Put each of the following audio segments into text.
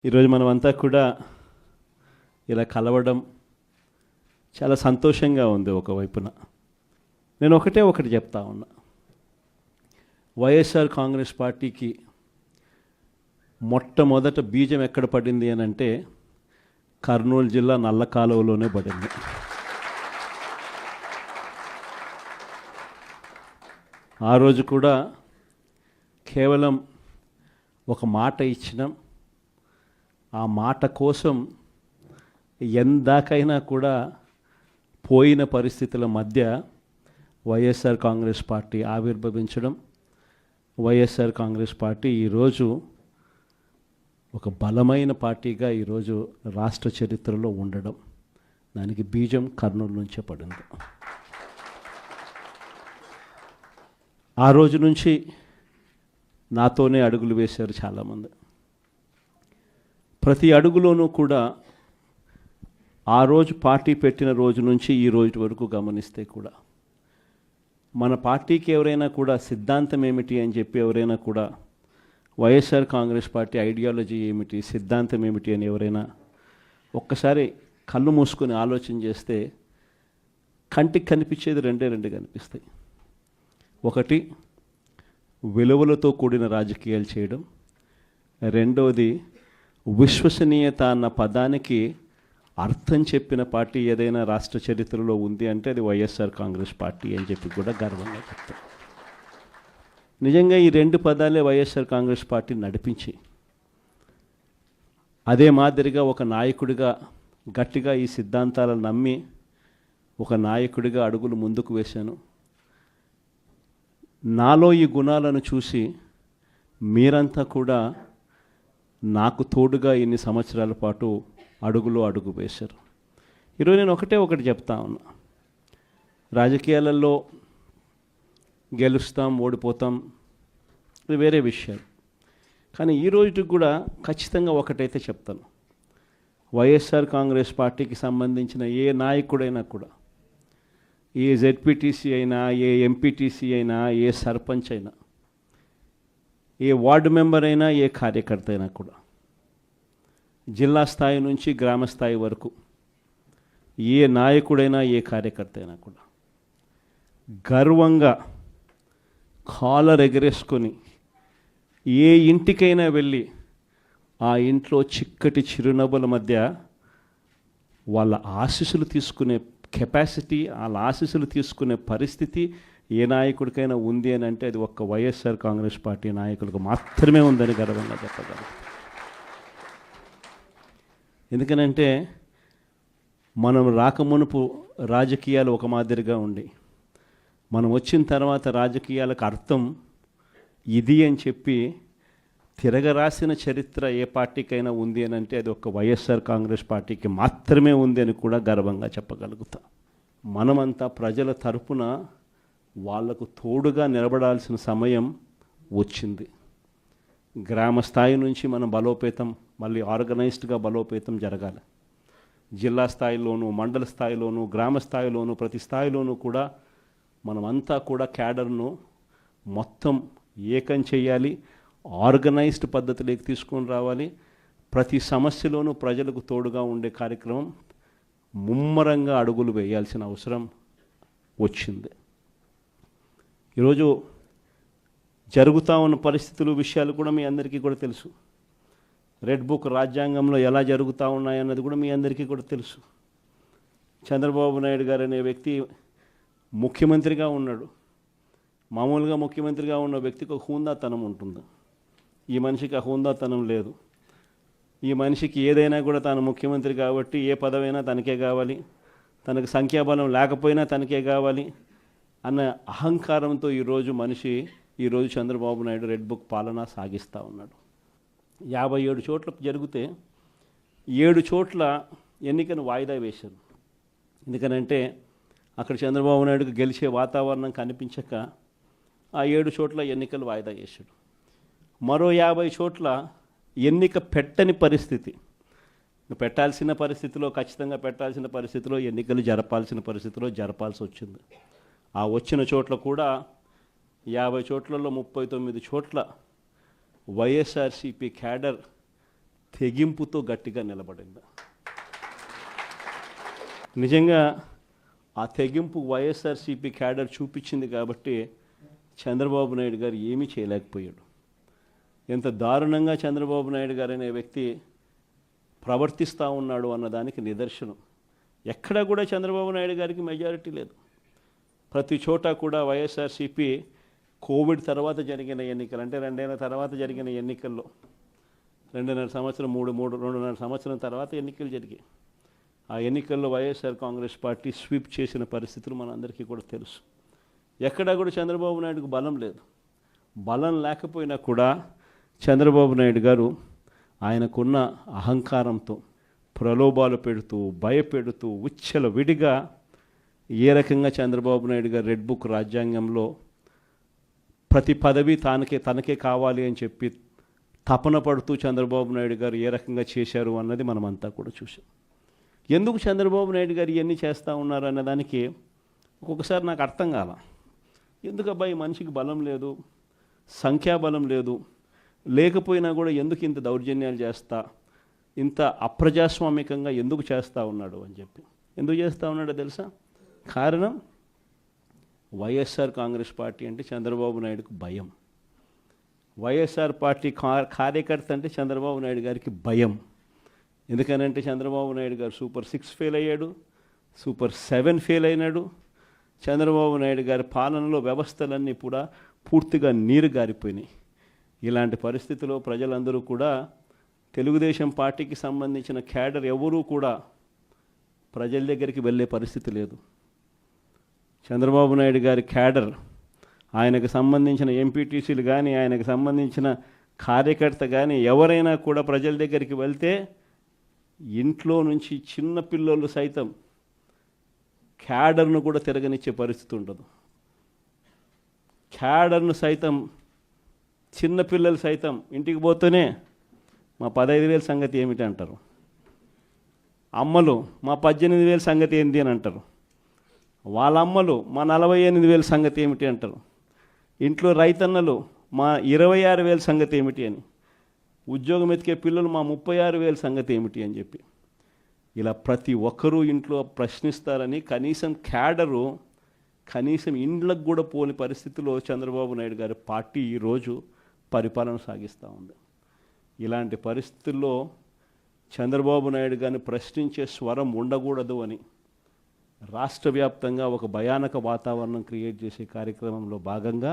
ఈరోజు మనమంతా కూడా ఇలా కలవడం చాలా సంతోషంగా ఉంది. ఒకవైపున నేను ఒకటి చెప్తా ఉన్నా, వైఎస్ఆర్ కాంగ్రెస్ పార్టీకి మొట్టమొదట బీజం ఎక్కడ పడింది అని అంటే కర్నూలు జిల్లా నల్లకాలువలోనే పడింది. ఆ రోజు కూడా కేవలం ఒక మాట ఇచ్చినాం. ఆ మాట కోసం ఎందాకైనా కూడా పోయిన పరిస్థితుల మధ్య వైఎస్ఆర్ కాంగ్రెస్ పార్టీ ఆవిర్భవించడం, వైఎస్ఆర్ కాంగ్రెస్ పార్టీ ఈరోజు ఒక బలమైన పార్టీగా ఈరోజు రాష్ట్ర చరిత్రలో ఉండడం, దానికి బీజం కర్నూలు నుంచే పడింది. ఆ రోజు నుంచి నాతోనే అడుగులు వేశారు చాలామంది. ప్రతి అడుగులోనూ కూడా ఆ రోజు పార్టీ పెట్టిన రోజు నుంచి ఈ రోజు వరకు గమనిస్తే కూడా మన పార్టీకి ఎవరైనా కూడా సిద్ధాంతం ఏమిటి అని చెప్పి ఎవరైనా కూడా వైఎస్ఆర్ కాంగ్రెస్ పార్టీ ఐడియాలజీ ఏమిటి, సిద్ధాంతం ఏమిటి అని ఎవరైనా ఒక్కసారి కళ్ళు మూసుకొని ఆలోచన చేస్తే కంటికి కనిపించేది రెండు కనిపిస్తాయి. ఒకటి, విలువలతో కూడిన రాజకీయాలు చేయడం. రెండవది, విశ్వసనీయత అన్న పదానికి అర్థం చెప్పిన పార్టీ ఏదైనా రాష్ట్ర చరిత్రలో ఉంది అంటే అది వైఎస్ఆర్ కాంగ్రెస్ పార్టీ అని చెప్పి కూడా గర్వంగా చెప్తాం. నిజంగా ఈ రెండు పదాలే వైఎస్ఆర్ కాంగ్రెస్ పార్టీ నడిపించి, అదే మాదిరిగా ఒక నాయకుడిగా గట్టిగా ఈ సిద్ధాంతాలను నమ్మి ఒక నాయకుడిగా అడుగులు ముందుకు వేశాను. నాలో ఈ గుణాలను చూసి మీరంతా కూడా నాకు తోడుగా ఇన్ని సంవత్సరాల పాటు అడుగు వేశారు. ఈరోజు నేను ఒకటి చెప్తా ఉన్నా, రాజకీయాలలో గెలుస్తాం ఓడిపోతాం ఇది వేరే విషయాలు. కానీ ఈ రోజుకి కూడా ఖచ్చితంగా ఒకటైతే చెప్తాను, వైఎస్ఆర్ కాంగ్రెస్ పార్టీకి సంబంధించిన ఏ నాయకుడైనా కూడా, ఏ జెడ్పీటీసీ అయినా, ఏ ఎంపీటీసీ అయినా, ఏ సర్పంచ్ అయినా, ఏ వార్డు మెంబర్ అయినా, ఏ కార్యకర్త అయినా కూడా, జిల్లా స్థాయి నుంచి గ్రామ స్థాయి వరకు ఏ నాయకుడైనా, ఏ కార్యకర్త అయినా కూడా గర్వంగా కాలర్ ఎగరేసుకొని ఏ ఇంటికైనా వెళ్ళి ఆ ఇంట్లో చిక్కటి చిరునవ్వుల మధ్య వాళ్ళ ఆశీస్సులు తీసుకునే కెపాసిటీ, వాళ్ళ ఆశీస్సులు తీసుకునే పరిస్థితి ఏ నాయకుడికైనా ఉంది అని అంటే అది ఒక్క వైఎస్ఆర్ కాంగ్రెస్ పార్టీ నాయకులకు మాత్రమే ఉందని గర్వంగా చెప్పగలం. ఎందుకనంటే మనం రాకమునుపు రాజకీయాలు ఒక మాదిరిగా ఉండి, మనం వచ్చిన తర్వాత రాజకీయాలకు అర్థం ఇది అని చెప్పి తిరగరాసిన చరిత్ర ఏ పార్టీకైనా ఉంది అని అంటే అది ఒక్క వైఎస్ఆర్ కాంగ్రెస్ పార్టీకి మాత్రమే ఉంది అని కూడా గర్వంగా చెప్పగలుగుతాం. మనమంతా ప్రజల తరపున వాళ్లకు తోడుగా నిలబడాల్సిన సమయం వచ్చింది. గ్రామ స్థాయి నుంచి మనం బలోపేతం, మళ్ళీ ఆర్గనైజ్డ్గా బలోపేతం జరగాలి. జిల్లా స్థాయిలోనూ, మండల స్థాయిలోనూ, గ్రామ స్థాయిలోనూ, ప్రతి స్థాయిలోనూ కూడా మనమంతా కూడా క్యాడర్ను మొత్తం ఏకం చేయాలి, ఆర్గనైజ్డ్ పద్ధతిలోకి తీసుకొని రావాలి. ప్రతి సమస్యలోనూ ప్రజలకు తోడుగా ఉండే కార్యక్రమం ముమ్మరంగా అడుగులు వేయాల్సిన అవసరం వచ్చింది. ఈరోజు జరుగుతూ ఉన్న పరిస్థితులు, విషయాలు కూడా మీ అందరికీ కూడా తెలుసు. రెడ్ బుక్ రాజ్యాంగంలో ఎలా జరుగుతూ ఉన్నాయన్నది కూడా మీ అందరికీ కూడా తెలుసు. చంద్రబాబు నాయుడు గారు అనే వ్యక్తి ముఖ్యమంత్రిగా ఉన్నాడు. మామూలుగా ముఖ్యమంత్రిగా ఉన్న వ్యక్తికి ఒక హుందాతనం ఉంటుంది. ఈ మనిషికి ఆ హుందాతనం లేదు. ఈ మనిషికి ఏదైనా కూడా తాను ముఖ్యమంత్రి కాబట్టి ఏ పదవైనా తనకే కావాలి, తనకు సంఖ్యాబలం లేకపోయినా తనకే కావాలి అన్న అహంకారంతో ఈరోజు చంద్రబాబు నాయుడు రెడ్ బుక్ పాలన సాగిస్తూ ఉన్నాడు. 57 చోట్ల జరిగితే 7 చోట్ల ఎన్నికను వాయిదా వేశారు. ఎందుకనంటే అక్కడ చంద్రబాబు నాయుడుకు గెలిచే వాతావరణం కనిపించక ఆ 7 చోట్ల ఎన్నికలు వాయిదా వేశాడు. మరో 50 చోట్ల ఎన్నిక పెట్టని పరిస్థితి, పెట్టాల్సిన పరిస్థితిలో, ఖచ్చితంగా పెట్టాల్సిన పరిస్థితిలో, ఎన్నికలు జరపాల్సిన పరిస్థితిలో జరపాల్సి వచ్చింది. ఆ వచ్చిన చోట్ల కూడా 50 చోట్లలో 39 చోట్ల వైఎస్ఆర్సీపీ క్యాడర్ తెగింపుతో గట్టిగా నిలబడింది. నిజంగా ఆ తెగింపు వైఎస్ఆర్సీపీ క్యాడర్ చూపించింది కాబట్టి చంద్రబాబు నాయుడు గారు ఏమీ చేయలేకపోయాడు. ఎంత దారుణంగా చంద్రబాబు నాయుడు గారు అనే వ్యక్తి ప్రవర్తిస్తూ ఉన్నాడు అన్నదానికి నిదర్శనం. ఎక్కడా కూడా చంద్రబాబు నాయుడు గారికి మెజారిటీ లేదు. ప్రతి చోట కూడా వైఎస్ఆర్సీపీ కోవిడ్ తర్వాత జరిగిన ఎన్నికలు, అంటే 2 ఏళ్ల తర్వాత జరిగిన ఎన్నికల్లో 2.5 సంవత్సరం 2.5 సంవత్సరం తర్వాత ఎన్నికలు జరిగాయి. ఆ ఎన్నికల్లో వైఎస్ఆర్ కాంగ్రెస్ పార్టీ స్వీప్ చేసిన పరిస్థితులు మనందరికీ కూడా తెలుసు. ఎక్కడా కూడా చంద్రబాబు నాయుడుకు బలం లేదు. బలం లేకపోయినా కూడా చంద్రబాబు నాయుడు గారు ఆయనకున్న అహంకారంతో ప్రలోభాలు పెడుతూ భయపెడుతూ ఉచ్చల విడిగా ఏ రకంగా చంద్రబాబు నాయుడు గారు రెడ్ బుక్ రాజ్యాంగంలో ప్రతి పదవి తనకే కావాలి అని చెప్పి తపన పడుతూ చంద్రబాబు నాయుడు గారు ఏ రకంగా చేశారు అన్నది మనమంతా కూడా చూసాం. ఎందుకు చంద్రబాబు నాయుడు గారు ఇవన్నీ చేస్తూ ఉన్నారు అన్నదానికి ఒక్కొక్కసారి నాకు అర్థం కాల. ఎందుకు అబ్బాయి మనిషికి బలం లేదు, సంఖ్యాబలం లేదు, లేకపోయినా కూడా ఎందుకు ఇంత దౌర్జన్యాలు చేస్తా, ఇంత అప్రజాస్వామికంగా ఎందుకు చేస్తూ ఉన్నాడు అని చెప్పి. ఎందుకు చేస్తూ ఉన్నాడో తెలుసా? కారణం వైఎస్ఆర్ కాంగ్రెస్ పార్టీ అంటే చంద్రబాబు నాయుడుకు భయం. వైఎస్ఆర్ పార్టీ కార్యకర్త అంటే చంద్రబాబు నాయుడు గారికి భయం. ఎందుకనంటే చంద్రబాబు నాయుడు గారు సూపర్ 6 ఫెయిల్ అయ్యాడు, సూపర్ 7 ఫెయిల్ అయినాడు. చంద్రబాబు నాయుడు గారి పాలనలో వ్యవస్థలన్నీ కూడా పూర్తిగా నీరు గారిపోయినాయి. ఇలాంటి పరిస్థితిలో ప్రజలందరూ కూడా తెలుగుదేశం పార్టీకి సంబంధించిన క్యాడర్ ఎవరూ కూడా ప్రజల దగ్గరికి వెళ్ళే పరిస్థితి లేదు. చంద్రబాబు నాయుడు గారి క్యాడర్, ఆయనకు సంబంధించిన ఎంపీటీసీలు కానీ, ఆయనకు సంబంధించిన కార్యకర్త కానీ ఎవరైనా కూడా ప్రజల దగ్గరికి వెళ్తే ఇంట్లో నుంచి చిన్న పిల్లలు సైతం క్యాడర్ను కూడా తిరగనిచ్చే పరిస్థితి ఉండదు. క్యాడర్ను సైతం, చిన్నపిల్లలు సైతం ఇంటికి పోతేనే మా 15,000 సంగతి ఏమిటి అంటారు. అమ్మలు మా 18,000 సంగతి ఏంటి అని అంటారు. వాళ్ళ అమ్మలు మా 48,000 సంగతి ఏమిటి అంటారు. ఇంట్లో రైతన్నలు మా 26,000 సంగతి ఏమిటి అని, ఉద్యోగం ఎతికే పిల్లలు మా 36,000 సంగతి ఏమిటి అని చెప్పి ఇలా ప్రతి ఒక్కరూ ఇంట్లో ప్రశ్నిస్తారని కనీసం క్యాడరు, కనీసం ఇండ్లకు కూడా పోని పరిస్థితిలో చంద్రబాబు నాయుడు గారి పార్టీ ఈరోజు పరిపాలన సాగిస్తూ ఉంది. ఇలాంటి పరిస్థితుల్లో చంద్రబాబు నాయుడు గారిని ప్రశ్నించే స్వరం ఉండకూడదు అని రాష్ట్ర వ్యాప్తంగా ఒక భయానక వాతావరణం క్రియేట్ చేసే కార్యక్రమంలో భాగంగా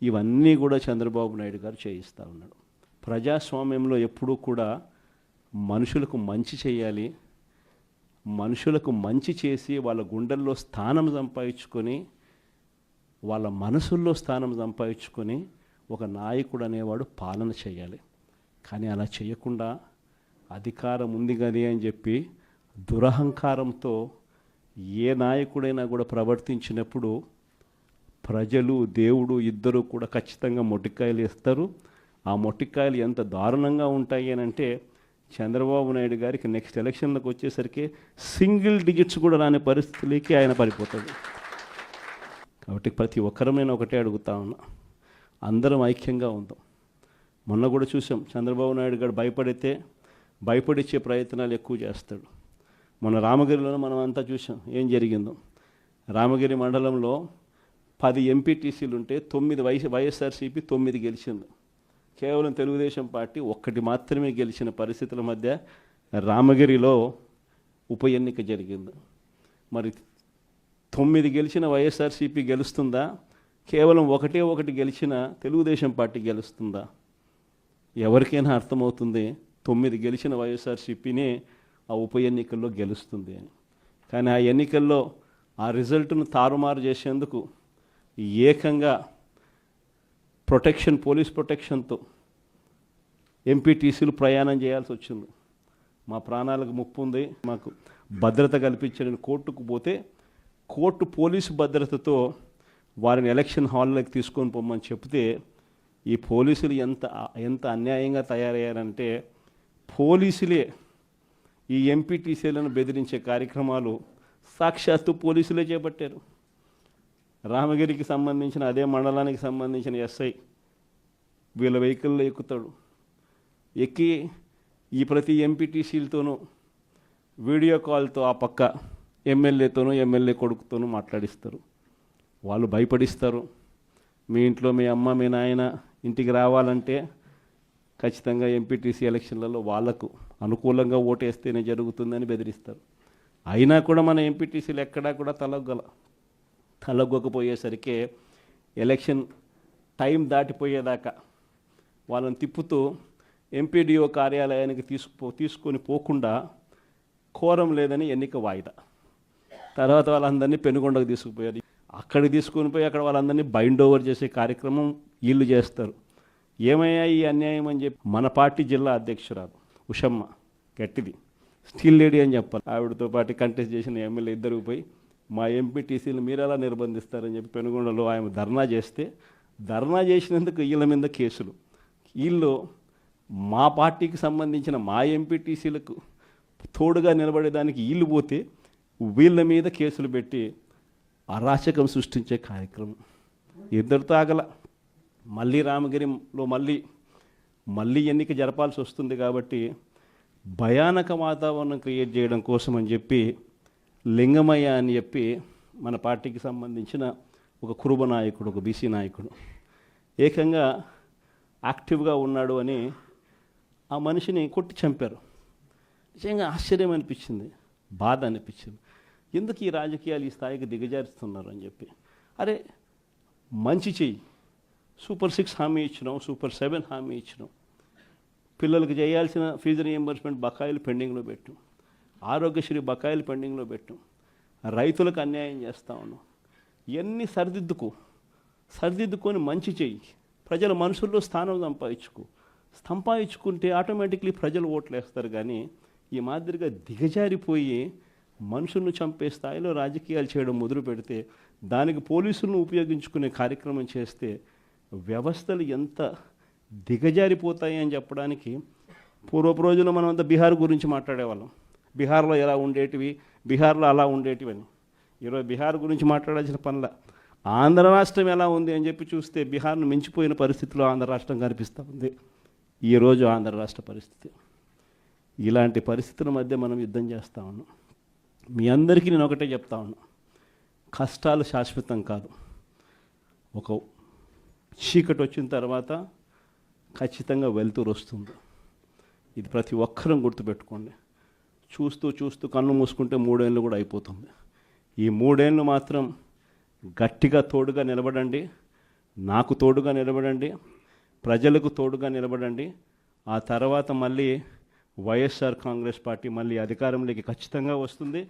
ఇవన్నీ కూడా చంద్రబాబు నాయుడు గారు చేయిస్తూ ఉన్నాడు. ప్రజాస్వామ్యంలో ఎప్పుడూ కూడా మనుషులకు మంచి చేయాలి, మనుషులకు మంచి చేసి వాళ్ళ గుండెల్లో స్థానం సంపాదించుకొని, వాళ్ళ మనసుల్లో స్థానం సంపాదించుకొని ఒక నాయకుడు అనేవాడు పాలన చేయాలి. కానీ అలా చేయకుండా అధికారం ఉంది కానీ అని చెప్పి దురహంకారంతో ఏ నాయకుడైనా కూడా ప్రవర్తించినప్పుడు ప్రజలు దేవుడు ఇద్దరు కూడా ఖచ్చితంగా మొట్టికాయలు ఇస్తారు. ఆ మొట్టికాయలు ఎంత దారుణంగా ఉంటాయి అని అంటే చంద్రబాబు నాయుడు గారికి నెక్స్ట్ ఎలక్షన్లకు వచ్చేసరికి సింగిల్ డిజిట్స్ కూడా రాని పరిస్థితులకి ఆయన పడిపోతాడు. కాబట్టి ప్రతి ఒక్కరమైనా ఒకటే అడుగుతా ఉన్నా, అందరం ఐక్యంగా ఉందాం. మొన్న కూడా చూసాం, చంద్రబాబు నాయుడు గారు భయపడిచ్చే ప్రయత్నాలు ఎక్కువ చేస్తాడు. మన రామగిరిలో మనం అంతా చూసాం ఏం జరిగిందో. రామగిరి మండలంలో 10 ఎంపీటీసీలు ఉంటే 9 వైఎస్ఆర్సీపీ 9 గెలిచింది. కేవలం తెలుగుదేశం పార్టీ 1 మాత్రమే గెలిచిన పరిస్థితుల మధ్య రామగిరిలో ఉప ఎన్నిక జరిగింది. మరి 9 గెలిచిన వైఎస్ఆర్సీపీ గెలుస్తుందా? కేవలం 1 గెలిచిన తెలుగుదేశం పార్టీ గెలుస్తుందా? ఎవరికైనా అర్థమవుతుంది 9 గెలిచిన వైఎస్ఆర్సీపీనే ఆ ఉప ఎన్నికల్లో గెలుస్తుంది అని. కానీ ఆ ఎన్నికల్లో ఆ రిజల్ట్ను తారుమారు చేసేందుకు ఏకంగా పోలీస్ ప్రొటెక్షన్తో ఎంపీటీసీలు ప్రయాణం చేయాల్సి వచ్చింది. మా ప్రాణాలకు ముప్పు ఉంది, మాకు భద్రత కల్పించని కోర్టుకు పోతే కోర్టు పోలీసు భద్రతతో వారిని ఎలక్షన్ హాల్లోకి తీసుకొని పోమని చెప్తే ఈ పోలీసులు ఎంత అన్యాయంగా తయారయ్యారంటే పోలీసులే ఈ ఎంపీటీసీలను బెదిరించే కార్యక్రమాలు సాక్షాత్తు పోలీసులే చేపట్టారు. రామగిరికి సంబంధించిన అదే మండలానికి సంబంధించిన ఎస్ఐ వీళ్ళ వెహికల్లో ఎక్కుతాడు, ఎక్కి ఈ ప్రతి ఎంపీటీసీలతోనూ వీడియో కాల్తో ఆ పక్క ఎమ్మెల్యేతోనూ ఎమ్మెల్యే కొడుకుతోనూ మాట్లాడిస్తారు. వాళ్ళు భయపడిస్తారు. మీ ఇంట్లో మీ అమ్మ మీ నాయన ఇంటికి రావాలంటే ఖచ్చితంగా ఎంపీటీసీ ఎలక్షన్లలో వాళ్లకు అనుకూలంగా ఓటేస్తేనే జరుగుతుందని బెదిరిస్తారు. అయినా కూడా మన ఎంపీటీసీలు ఎక్కడా కూడా తలగ్గకపోయేసరికి ఎలక్షన్ టైం దాటిపోయేదాకా వాళ్ళని తిప్పుతూ ఎంపీడీఓ కార్యాలయానికి తీసుకొని పోకుండా కోరం లేదని ఎన్నిక వాయిదా. తర్వాత వాళ్ళందరినీ పెనుగొండకు తీసుకుపోయారు. అక్కడికి తీసుకొని పోయి అక్కడ వాళ్ళందరినీ బైండ్ ఓవర్ చేసే కార్యక్రమం వీళ్ళు చేస్తారు. ఏమయ్యా ఈ అన్యాయం అని చెప్పి మన పార్టీ జిల్లా అధ్యక్షురాలు ఉషమ్మ గట్టిది స్టీల్ లేడీ అని చెప్పాలి, ఆవిడతో పాటు కంటెస్ట్ చేసిన ఎమ్మెల్యే ఇద్దరు పోయి మా ఎంపీటీసీలు మీరు ఎలా నిర్బంధిస్తారని చెప్పి పెనుగొండలో ఆయన ధర్నా చేస్తే, ధర్నా చేసినందుకు వీళ్ళ మీద కేసులు. వీళ్ళు మా పార్టీకి సంబంధించిన మా ఎంపీటీసీలకు తోడుగా నిలబడేదానికి వీళ్ళు పోతే వీళ్ళ మీద కేసులు పెట్టి అరాచకం సృష్టించే కార్యక్రమం ఇద్దరితో ఆగల. మళ్ళీ రామగిరిలో మళ్ళీ ఎన్నిక జరపాల్సి వస్తుంది కాబట్టి భయానక వాతావరణం క్రియేట్ చేయడం కోసం అని చెప్పి లింగమయ్య అని చెప్పి మన పార్టీకి సంబంధించిన ఒక కురుబ నాయకుడు, ఒక బీసీ నాయకుడు ఏకంగా యాక్టివ్గా ఉన్నాడు అని ఆ మనిషిని కొట్టి చంపారు. నిజంగా ఆశ్చర్యం అనిపించింది, బాధ అనిపించింది. ఎందుకు ఈ రాజకీయాలు ఈ స్థాయికి దిగజారుస్తున్నారు అని చెప్పి. అరే మంచి చెయ్యి, సూపర్ 6 హామీ ఇచ్చినాం, సూపర్ 7 హామీ ఇచ్చినాం, పిల్లలకు చేయాల్సిన ఫీజు రీఎంబర్స్మెంట్ బకాయిలు పెండింగ్లో పెట్టాం, ఆరోగ్యశ్రీ బకాయిలు పెండింగ్లో పెట్టాం, రైతులకు అన్యాయం చేస్తూ ఉన్నాం. ఇవన్నీ సరిదిద్దుకొని మంచి చెయ్యి, ప్రజల మనసుల్లో స్థానం సంపాదించుకుంటే ఆటోమేటిక్లీ ప్రజలు ఓట్లు వేస్తారు. కానీ ఈ మాదిరిగా దిగజారిపోయి మనుషులను చంపే స్థాయిలో రాజకీయాలు చేయడం మొదలు పెడితే, దానికి పోలీసులను ఉపయోగించుకునే కార్యక్రమం చేస్తే వ్యవస్థలు ఎంత దిగజారిపోతాయి అని చెప్పడానికి పూర్వపు రోజుల్లో మనం అంతా బీహార్ గురించి మాట్లాడేవాళ్ళం. బీహార్లో ఎలా ఉండేటివి, బీహార్లో అలా ఉండేటివి అని. ఈరోజు బీహార్ గురించి మాట్లాడాల్సిన పనుల ఆంధ్ర రాష్ట్రం ఎలా ఉంది అని చెప్పి చూస్తే బీహార్ను మించిపోయిన పరిస్థితిలో ఆంధ్ర రాష్ట్రం కనిపిస్తూ ఉంది ఈరోజు ఆంధ్ర రాష్ట్ర పరిస్థితి. ఇలాంటి పరిస్థితుల మధ్య మనం యుద్ధం చేస్తూ ఉన్నాం. మీ అందరికీ నేను ఒకటే చెప్తా ఉన్నా, కష్టాలు శాశ్వతం కాదు. ఒక చీకటి వచ్చిన తర్వాత ఖచ్చితంగా వెలుతురు వస్తుంది. ఇది ప్రతి ఒక్కరం గుర్తుపెట్టుకోండి. చూస్తూ కన్ను మూసుకుంటే 3 ఏళ్ళు కూడా అయిపోతుంది. ఈ 3 ఏళ్ళు మాత్రం గట్టిగా తోడుగా నిలబడండి, నాకు తోడుగా నిలబడండి, ప్రజలకు తోడుగా నిలబడండి. ఆ తర్వాత మళ్ళీ వైఎస్ఆర్ కాంగ్రెస్ పార్టీ మళ్ళీ అధికారంలోకి ఖచ్చితంగా వస్తుంది.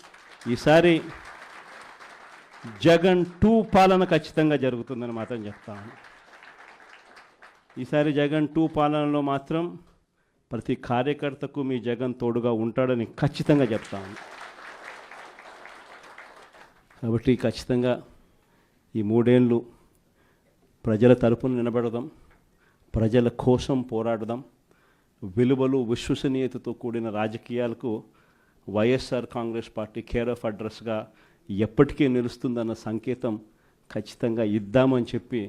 ఈసారి జగన్ 2 పాలన ఖచ్చితంగా జరుగుతుందని మాత్రం చెప్తాను. ఈసారి జగన్ 2 పాలనలో మాత్రం ప్రతి కార్యకర్తకు మీ జగన్ తోడుగా ఉంటాడని ఖచ్చితంగా చెప్తాను. కాబట్టి ఖచ్చితంగా ఈ 3 ఏళ్ళు ప్రజల తరపున నిలబడదాం, ప్రజల కోసం పోరాడదాం. విలువలు విశ్వసనీయతతో కూడిన రాజకీయాలకు YSR Congress party care of అడ్రస్గా ఎప్పటికీ నిలుస్తుందన్న సంకేతం ఖచ్చితంగా ఇద్దామని చెప్పి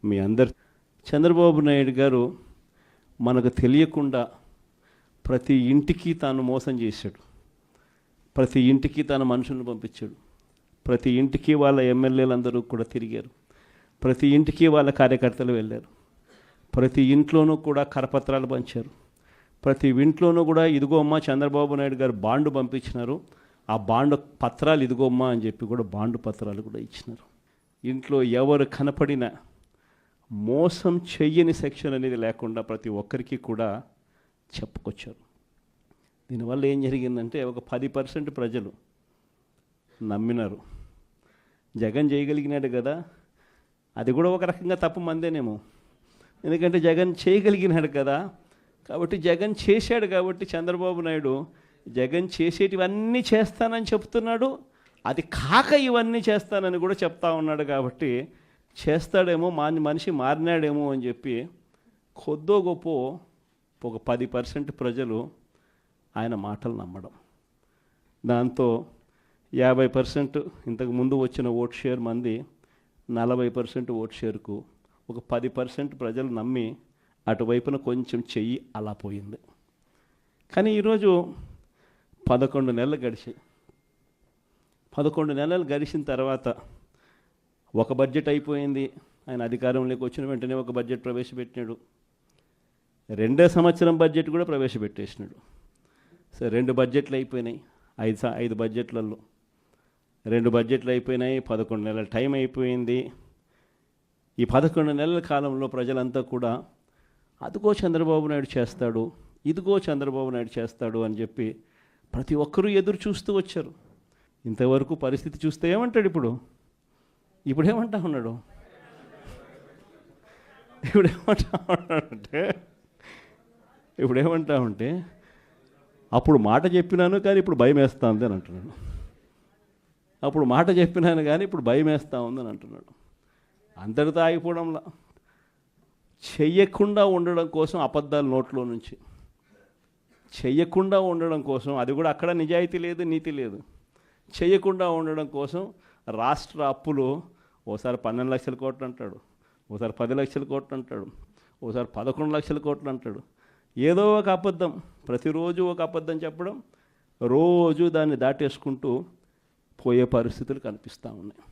మీ అందరు. చంద్రబాబు నాయుడు గారు మనకు తెలియకుండా ప్రతి ఇంటికి తాను మోసం చేశాడు, ప్రతి ఇంటికి తన మనుషులను పంపించాడు, ప్రతి ఇంటికి వాళ్ళ ఎమ్మెల్యేలందరూ కూడా తిరిగారు, ప్రతి ఇంటికి వాళ్ళ కార్యకర్తలు వెళ్ళారు, ప్రతి ఇంట్లోనూ కూడా కరపత్రాలు పంచారు, ప్రతి ఇంట్లోనూ కూడా ఇదిగో అమ్మ చంద్రబాబు నాయుడు గారు బాండు పంపించినారు, ఆ బాండు పత్రాలు ఇదిగో అమ్మ అని చెప్పి కూడా బాండు పత్రాలు కూడా ఇచ్చినారు. ఇంట్లో ఎవరు కనపడినా మోసం చెయ్యని సెక్షన్ అనేది లేకుండా ప్రతి ఒక్కరికి కూడా చెప్పుకొచ్చారు. దీనివల్ల ఏం జరిగిందంటే ఒక 10% ప్రజలు నమ్మినారు. జగన్ చేయగలిగినాడు కదా, అది కూడా ఒక రకంగా తప్పు మందేనేమో, ఎందుకంటే జగన్ చేయగలిగినాడు కదా, కాబట్టి జగన్ చేశాడు కాబట్టి చంద్రబాబు నాయుడు జగన్ చేసేటివన్నీ చేస్తానని చెప్తున్నాడు, అది కాక ఇవన్నీ చేస్తానని కూడా చెప్తా ఉన్నాడు. కాబట్టి చేస్తాడేమో, మనిషి మారినాడేమో అని చెప్పి కొద్దో గొప్ప ఒక 10% ప్రజలు ఆయన మాటలు నమ్మడం, దాంతో 50% ఇంతకు ముందు వచ్చిన ఓట్ షేర్ మంది 40% ఓట్ షేర్కు ఒక 10% ప్రజలు నమ్మి అటువైపున కొంచెం చెయ్యి అలా పోయింది. కానీ ఈరోజు 11 నెలలు గడిచాయి. 11 నెలలు గడిచిన తర్వాత ఒక బడ్జెట్ అయిపోయింది. ఆయన అధికారంలోకి వచ్చిన వెంటనే ఒక బడ్జెట్ ప్రవేశపెట్టినాడు. 2వ సంవత్సరం బడ్జెట్ కూడా ప్రవేశపెట్టేసినాడు. సరే, 2 బడ్జెట్లు అయిపోయినాయి. 5 బడ్జెట్లలో 2 బడ్జెట్లు అయిపోయినాయి. 11 నెలల టైం అయిపోయింది. ఈ 11 నెలల కాలంలో ప్రజలంతా కూడా అదిగో చంద్రబాబు నాయుడు చేస్తాడు, ఇదిగో చంద్రబాబు నాయుడు చేస్తాడు అని చెప్పి ప్రతి ఒక్కరూ ఎదురు చూస్తూ వచ్చారు. ఇంతవరకు పరిస్థితి చూస్తే ఏమంటాడు ఇప్పుడు ఏమంటా ఉన్నాడు? ఇప్పుడేమంటా ఉంటే అప్పుడు మాట చెప్పినాను కానీ ఇప్పుడు భయం వేస్తా ఉంది అని అంటున్నాడు. అప్పుడు మాట చెప్పినాను కానీ ఇప్పుడు భయం వేస్తూ ఉందని అంటున్నాడు. అందరితో ఆగిపోవడంలా చెయ్యకుండా ఉండడం కోసం అబద్ధాలు నోట్లో నుంచి చెయ్యకుండా ఉండడం కోసం, అది కూడా అక్కడ నిజాయితీ లేదు, నీతి లేదు. చెయ్యకుండా ఉండడం కోసం రాష్ట్ర అప్పులు ఓసారి 12 లక్షల కోట్లు అంటాడు, ఓసారి 10 లక్షల కోట్లు అంటాడు, ఓసారి 11 లక్షల కోట్లు అంటాడు. ఏదో ఒక అబద్ధం, ప్రతిరోజు ఒక అబద్ధం చెప్పడం, రోజు దాన్ని దాటేసుకుంటూ పోయే పరిస్థితులు కనిపిస్తూ ఉన్నాయి.